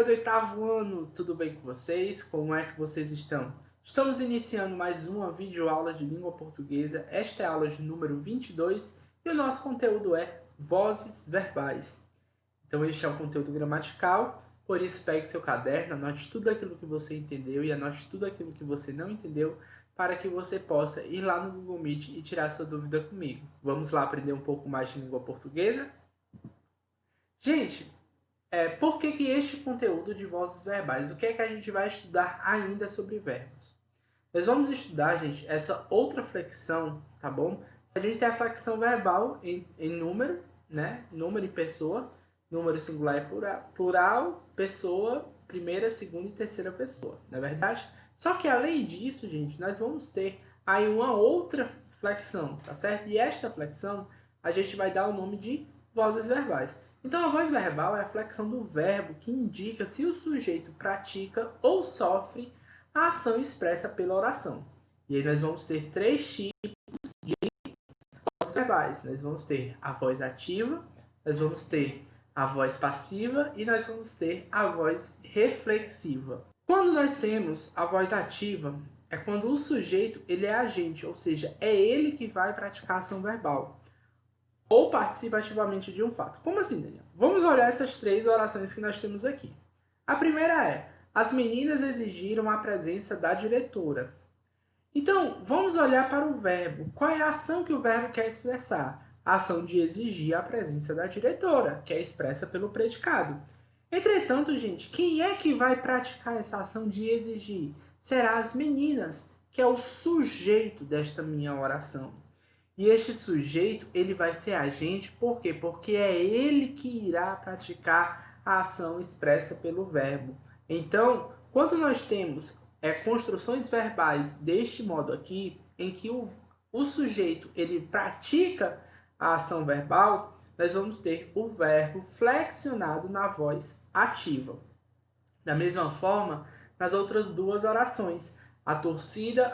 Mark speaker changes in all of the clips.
Speaker 1: do oitavo ano, tudo bem com vocês? Como é que vocês estão? Estamos iniciando mais uma videoaula de língua portuguesa. Esta é a aula de número 22 e o nosso conteúdo é vozes verbais. Então este é um conteúdo gramatical, por isso pegue seu caderno, anote tudo aquilo que você entendeu e anote tudo aquilo que você não entendeu para que você possa ir lá no Google Meet e tirar sua dúvida comigo. Vamos lá aprender um pouco mais de língua portuguesa? Gente, por que este conteúdo de vozes verbais? O que é que a gente vai estudar ainda sobre verbos? Nós vamos estudar, gente, essa outra flexão, tá bom? A gente tem a flexão verbal em número, né? Número e pessoa. Número singular e plural, pessoa, primeira, segunda e terceira pessoa, não é verdade? Só que além disso, gente, nós vamos ter aí uma outra flexão, tá certo? E esta flexão a gente vai dar o nome de vozes verbais. Então, a voz verbal é a flexão do verbo que indica se o sujeito pratica ou sofre a ação expressa pela oração. E aí nós vamos ter três tipos de vozes verbais. Nós vamos ter a voz ativa, nós vamos ter a voz passiva e nós vamos ter a voz reflexiva. Quando nós temos a voz ativa, é quando o sujeito ele é agente, ou seja, é ele que vai praticar a ação verbal ou participa ativamente de um fato. Como assim, Daniel? Vamos olhar essas três orações que nós temos aqui. A primeira é: as meninas exigiram a presença da diretora. Então, vamos olhar para o verbo. Qual é a ação que o verbo quer expressar? A ação de exigir a presença da diretora, que é expressa pelo predicado. Entretanto, gente, quem é que vai praticar essa ação de exigir? Será as meninas, que é o sujeito desta minha oração. E este sujeito, ele vai ser agente, por quê? Porque é ele que irá praticar a ação expressa pelo verbo. Então, quando nós temos construções verbais deste modo aqui, em que o sujeito, ele pratica a ação verbal, nós vamos ter o verbo flexionado na voz ativa. Da mesma forma, nas outras duas orações, a torcida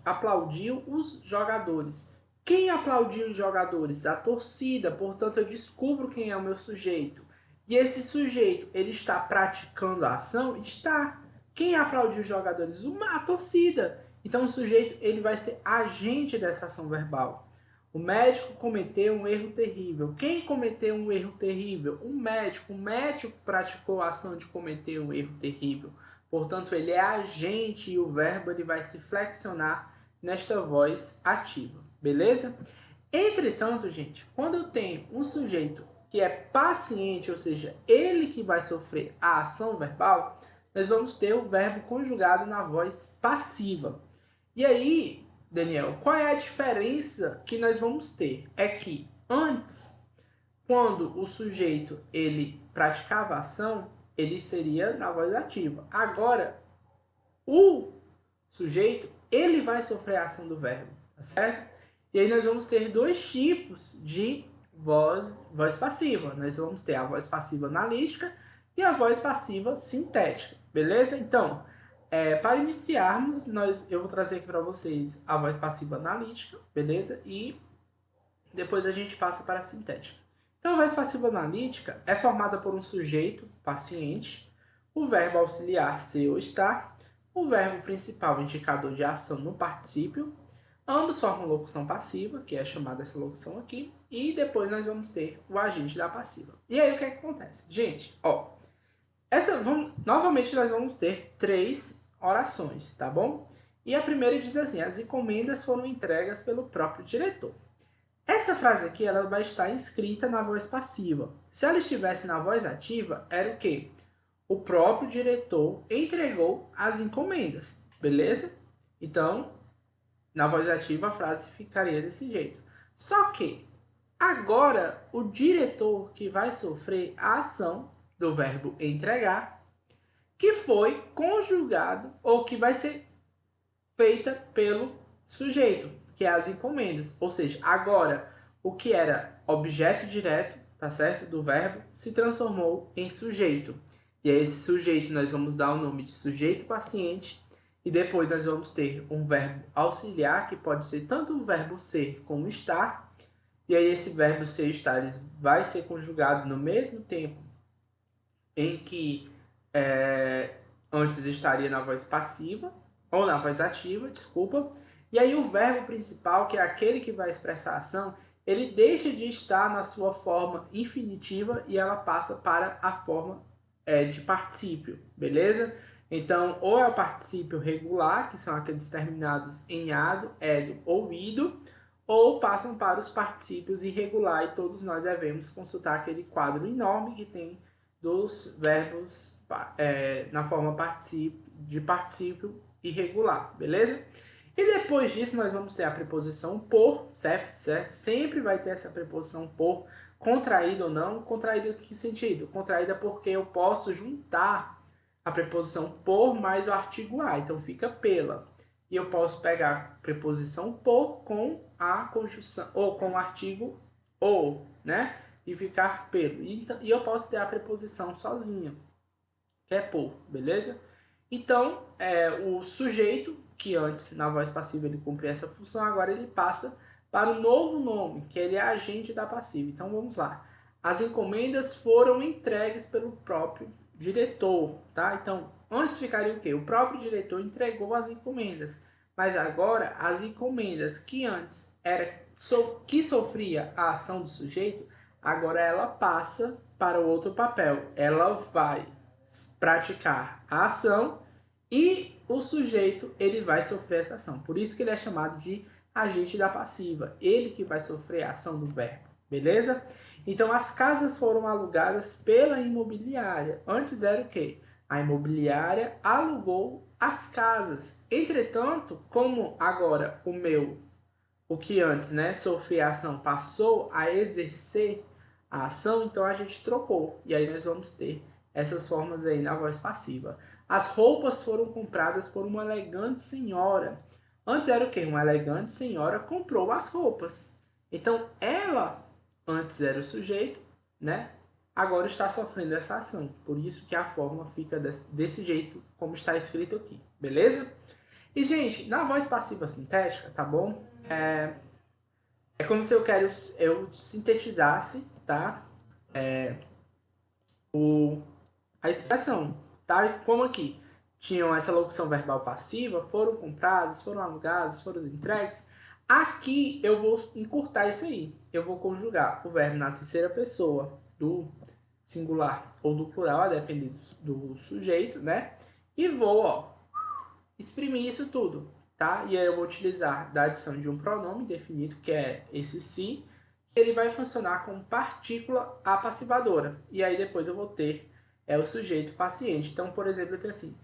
Speaker 1: aplaudiu os jogadores. Quem aplaudiu os jogadores? A torcida, portanto eu descubro quem é o meu sujeito. E esse sujeito, ele está praticando a ação? Está. Quem aplaudiu os jogadores? A torcida. Então o sujeito, ele vai ser agente dessa ação verbal. O médico cometeu um erro terrível. Quem cometeu um erro terrível? Um médico. O médico praticou a ação de cometer um erro terrível. Portanto, ele é agente e o verbo ele vai se flexionar nesta voz ativa. Beleza? Entretanto, gente, quando eu tenho um sujeito que é paciente, ou seja, ele que vai sofrer a ação verbal, nós vamos ter o verbo conjugado na voz passiva. E aí, Daniel, qual é a diferença que nós vamos ter? É que antes, quando o sujeito ele praticava a ação, ele seria na voz ativa. Agora, o sujeito ele vai sofrer a ação do verbo, tá certo? E aí nós vamos ter dois tipos de voz passiva. Nós vamos ter a voz passiva analítica e a voz passiva sintética, beleza? Então, para iniciarmos, eu vou trazer aqui para vocês a voz passiva analítica, beleza? E depois a gente passa para a sintética. Então, a voz passiva analítica é formada por um sujeito, paciente, o verbo auxiliar ser ou estar, o verbo principal indicador de ação no particípio, ambos formam locução passiva, que é chamada essa locução aqui, e depois nós vamos ter o agente da passiva. E aí o que é que acontece? Gente, novamente nós vamos ter três orações, tá bom? E a primeira diz assim: as encomendas foram entregas pelo próprio diretor. Essa frase aqui ela vai estar inscrita na voz passiva. Se ela estivesse na voz ativa, era o quê? O próprio diretor entregou as encomendas, beleza? Então, na voz ativa a frase ficaria desse jeito. Só que agora o diretor que vai sofrer a ação do verbo entregar, que foi conjugado ou que vai ser feita pelo sujeito, que é as encomendas. Ou seja, agora o que era objeto direto, tá certo? Do verbo, se transformou em sujeito. E a esse sujeito nós vamos dar o nome de sujeito paciente. E depois nós vamos ter um verbo auxiliar, que pode ser tanto o verbo ser como estar. E aí esse verbo ser e estar vai ser conjugado no mesmo tempo em que antes estaria na voz passiva, ou na voz ativa, desculpa. E aí o verbo principal, que é aquele que vai expressar a ação, ele deixa de estar na sua forma infinitiva e ela passa para a forma de particípio, beleza? Então, ou é o particípio regular, que são aqueles terminados em ado, edo ou ido, ou passam para os particípios irregular, e todos nós devemos consultar aquele quadro enorme que tem dos verbos na forma de particípio irregular, beleza? E depois disso nós vamos ter a preposição por, certo? Sempre vai ter essa preposição por, contraída ou não. Contraída em que sentido? Contraída porque eu posso juntar a preposição por mais o artigo a, então fica pela. E eu posso pegar a preposição por com a conjunção, ou com o artigo ou, né? E ficar pelo. E eu posso ter a preposição sozinha, que é por, beleza? Então, o sujeito, que antes na voz passiva ele cumpria essa função, agora ele passa para o novo nome, que ele é agente da passiva. Então vamos lá. As encomendas foram entregues pelo próprio diretor, tá? Então, antes ficaria o quê? O próprio diretor entregou as encomendas. Mas agora, as encomendas que antes que sofria a ação do sujeito, agora ela passa para o outro papel. Ela vai praticar a ação e o sujeito ele vai sofrer essa ação. Por isso que ele é chamado de agente da passiva. Ele que vai sofrer a ação do verbo, beleza? Então as casas foram alugadas pela imobiliária. Antes era o quê? A imobiliária alugou as casas. Entretanto, como agora o que antes, né, sofria a ação, passou a exercer a ação, então a gente trocou. E aí nós vamos ter essas formas aí na voz passiva. As roupas foram compradas por uma elegante senhora. Antes era o quê? Uma elegante senhora comprou as roupas. Então ela, antes era o sujeito, né? Agora está sofrendo essa ação. Por isso que a forma fica desse jeito, como está escrito aqui. Beleza? E, gente, na voz passiva sintética, tá bom? É como se eu sintetizasse, tá? A expressão, tá? Como aqui tinham essa locução verbal passiva, foram comprados, foram alugados, foram entregues. Aqui eu vou encurtar isso aí. Eu vou conjugar o verbo na terceira pessoa do singular ou do plural, a depender do sujeito, né? E vou, ó, exprimir isso tudo, tá? E aí eu vou utilizar da adição de um pronome definido, que é esse se, ele vai funcionar como partícula apassivadora. E aí depois eu vou ter o sujeito paciente. Então, por exemplo, eu tenho assim,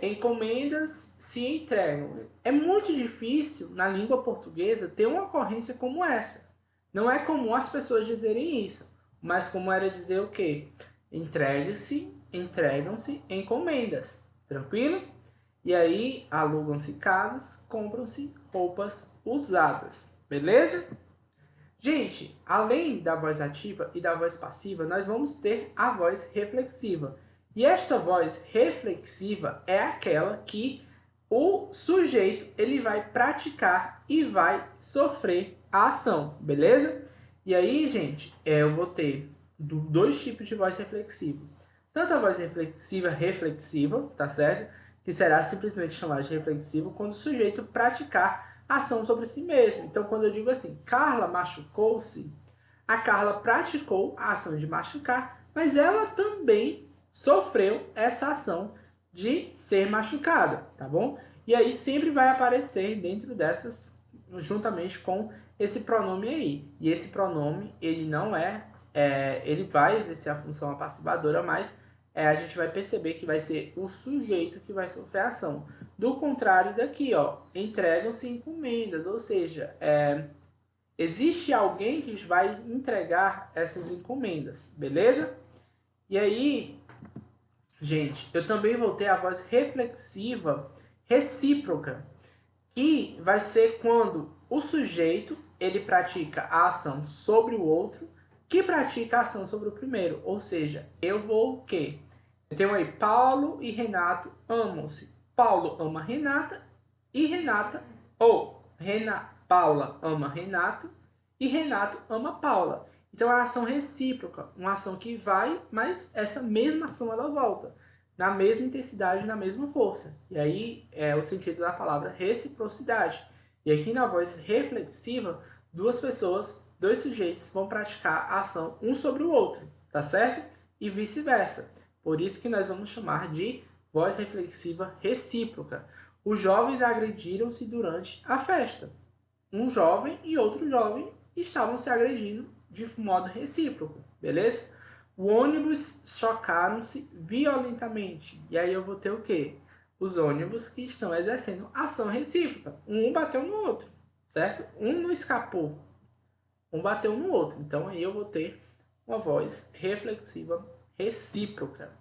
Speaker 1: encomendas se entregam. É muito difícil na língua portuguesa ter uma ocorrência como essa. Não é comum as pessoas dizerem isso, mas como era dizer o quê? Entregue-se, entregam-se encomendas. Tranquilo? E aí alugam-se casas, compram-se roupas usadas. Beleza? Gente, além da voz ativa e da voz passiva, nós vamos ter a voz reflexiva. E esta voz reflexiva é aquela que o sujeito ele vai praticar e vai sofrer a ação, beleza? E aí, gente, eu vou ter dois tipos de voz reflexiva. Tanto a voz reflexiva, tá certo? Que será simplesmente chamada de reflexiva quando o sujeito praticar ação sobre si mesmo. Então, quando eu digo assim, Carla machucou-se, a Carla praticou a ação de machucar, mas ela também sofreu essa ação de ser machucada, tá bom? E aí sempre vai aparecer dentro dessas, juntamente com esse pronome aí. E esse pronome, ele não ele vai exercer a função apassivadora, mas a gente vai perceber que vai ser o sujeito que vai sofrer a ação. Do contrário daqui, ó, entregam-se encomendas, ou seja, existe alguém que vai entregar essas encomendas, beleza? E aí, gente, eu também vou ter a voz reflexiva recíproca, que vai ser quando o sujeito ele pratica a ação sobre o outro, que pratica a ação sobre o primeiro. Ou seja, eu vou o quê? Eu tenho aí Paulo e Renato amam-se. Paulo ama Renata e Renata, Paula ama Renato e Renato ama Paula. Então é uma ação recíproca, uma ação que vai, mas essa mesma ação ela volta. na mesma intensidade, na mesma força. E aí é o sentido da palavra reciprocidade. E aqui na voz reflexiva, duas pessoas, dois sujeitos vão praticar a ação um sobre o outro, tá certo? E vice-versa. Por isso que nós vamos chamar de voz reflexiva recíproca. Os jovens agrediram-se durante a festa. Um jovem e outro jovem estavam se agredindo de modo recíproco, beleza? O ônibus chocaram-se violentamente. E aí eu vou ter o quê? Os ônibus que estão exercendo ação recíproca. Um bateu no outro, certo? Um não escapou. Um bateu no outro. Então aí eu vou ter uma voz reflexiva recíproca.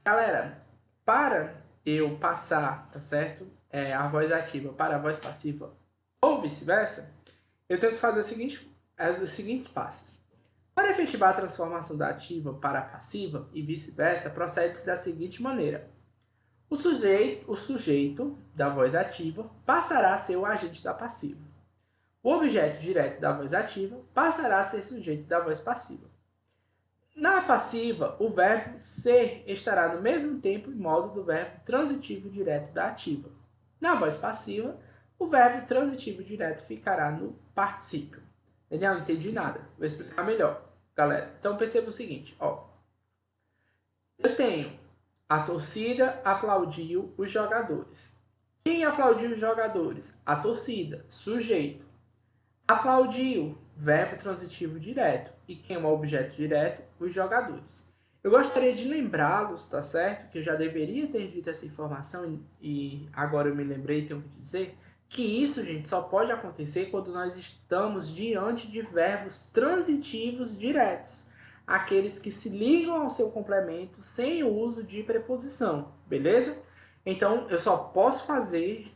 Speaker 1: Galera, para eu passar, tá certo? A voz ativa para a voz passiva ou vice-versa, eu tenho que fazer os seguintes passos. Para efetivar a transformação da ativa para a passiva e vice-versa, procede-se da seguinte maneira. O sujeito da voz ativa passará a ser o agente da passiva. O objeto direto da voz ativa passará a ser sujeito da voz passiva. Na passiva, o verbo ser estará no mesmo tempo e modo do verbo transitivo direto da ativa. Na voz passiva, o verbo transitivo direto ficará no particípio. Daniel, não entendi nada. Vou explicar melhor, galera. Então perceba o seguinte, ó. Eu tenho a torcida aplaudiu os jogadores. Quem aplaudiu os jogadores? A torcida, sujeito. Aplaudiu, verbo transitivo direto. E quem é o objeto direto? Os jogadores. Eu gostaria de lembrá-los, tá certo? Que eu já deveria ter dito essa informação e agora eu me lembrei e tenho que dizer que isso, gente, só pode acontecer quando nós estamos diante de verbos transitivos diretos. Aqueles que se ligam ao seu complemento sem o uso de preposição, beleza? Então, eu só posso fazer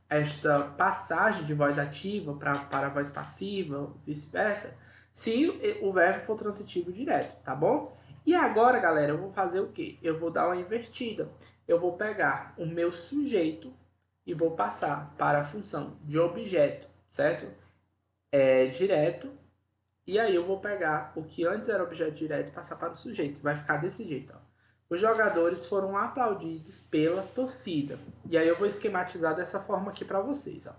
Speaker 1: esta passagem de voz ativa para a voz passiva, vice-versa, se o verbo for transitivo direto, tá bom? E agora, galera, eu vou fazer o quê? Eu vou dar uma invertida. Eu vou pegar o meu sujeito e vou passar para a função de objeto, certo? Direto. E aí eu vou pegar o que antes era objeto direto e passar para o sujeito. Vai ficar desse jeito, ó. Os jogadores foram aplaudidos pela torcida. E aí eu vou esquematizar dessa forma aqui para vocês, ó.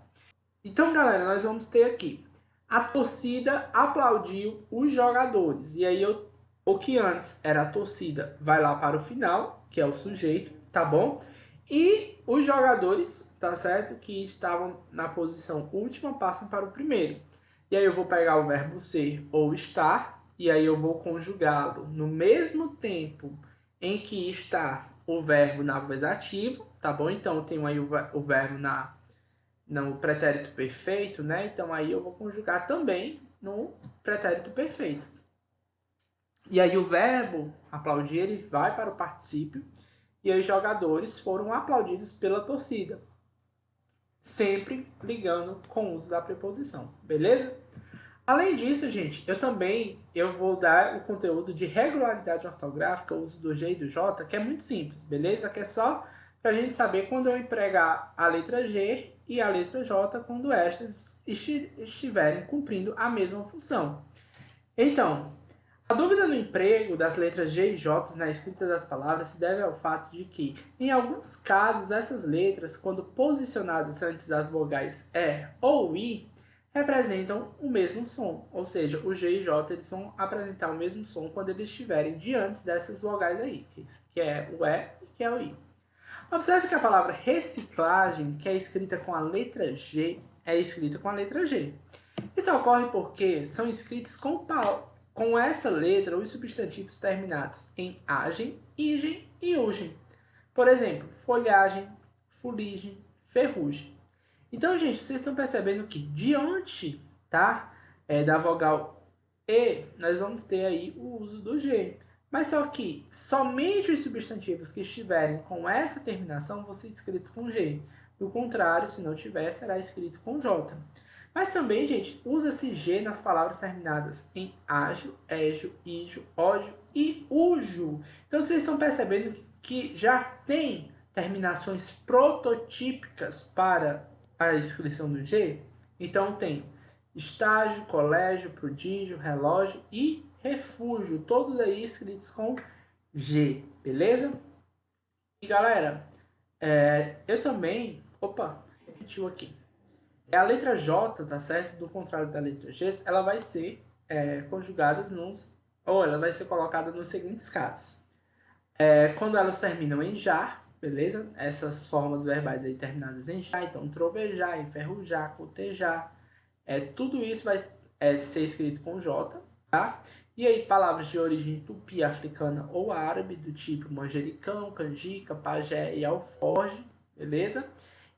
Speaker 1: Então, galera, nós vamos ter aqui a torcida aplaudiu os jogadores. E aí o que antes era a torcida vai lá para o final, que é o sujeito, tá bom? E os jogadores, tá certo? Que estavam na posição última passam para o primeiro. E aí eu vou pegar o verbo ser ou estar, e aí eu vou conjugá-lo no mesmo tempo em que está o verbo na voz ativa, tá bom? Então eu tenho aí o verbo no pretérito perfeito, né? Então aí eu vou conjugar também no pretérito perfeito. E aí o verbo aplaudir, ele vai para o particípio, e aí os jogadores foram aplaudidos pela torcida. Sempre ligando com o uso da preposição, beleza? Além disso, gente, eu vou dar o conteúdo de regularidade ortográfica, o uso do G e do J, que é muito simples, beleza? Que é só para a gente saber quando eu empregar a letra G e a letra J quando estas estiverem cumprindo a mesma função. Então, a dúvida no emprego das letras G e J na escrita das palavras se deve ao fato de que, em alguns casos, essas letras, quando posicionadas antes das vogais E ou I, representam o mesmo som, ou seja, o G e o J eles vão apresentar o mesmo som quando eles estiverem diante dessas vogais aí, que é o E e que é o I. Observe que a palavra reciclagem, que é escrita com a letra G, é escrita com a letra G. Isso ocorre porque são escritos com essa letra os substantivos terminados em agem, igen e ugem. Por exemplo, folhagem, fuligem, ferrugem. Então, gente, vocês estão percebendo que diante, tá, da vogal E, nós vamos ter aí o uso do G. Mas só que somente os substantivos que estiverem com essa terminação vão ser escritos com G. Do contrário, se não tiver, será escrito com J. Mas também, gente, usa-se G nas palavras terminadas em ágio, égio, ígio, ódio e ujo. Então, vocês estão percebendo que já tem terminações prototípicas para a inscrição do G? Então, tem estágio, colégio, prodígio, relógio e refúgio, todos aí escritos com G, beleza? E galera, eu também... Opa, repetiu aqui. A letra J, tá certo? Do contrário da letra G, ela vai ser conjugada ou ela vai ser colocada nos seguintes casos. Quando elas terminam em jar, beleza? Essas formas verbais aí terminadas em jar, então trovejar, enferrujar, cotejar, tudo isso vai ser escrito com J, tá? E aí palavras de origem tupi, africana ou árabe, do tipo manjericão, canjica, pajé e alforge, beleza?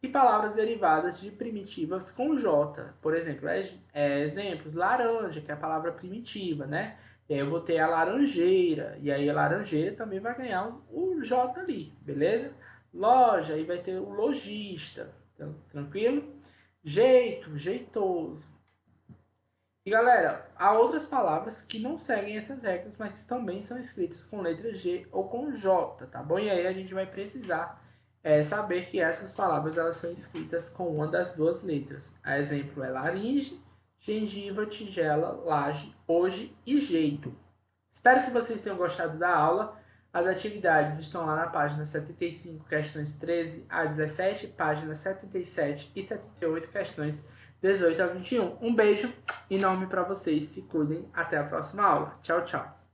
Speaker 1: E palavras derivadas de primitivas com J, por exemplo, exemplos, laranja, que é a palavra primitiva, né? E aí eu vou ter a laranjeira, e aí a laranjeira também vai ganhar o J ali, beleza? Loja, aí vai ter o lojista, então, tranquilo? Jeito, jeitoso. E galera, há outras palavras que não seguem essas regras, mas que também são escritas com letra G ou com J, tá bom? E aí a gente vai precisar saber que essas palavras elas são escritas com uma das duas letras. A exemplo é laringe, gengiva, tigela, laje, hoje e jeito. Espero que vocês tenham gostado da aula. As atividades estão lá na página 75, questões 13 a 17, páginas 77 e 78, questões 18 a 21. Um beijo enorme para vocês. Se cuidem. Até a próxima aula. Tchau, tchau.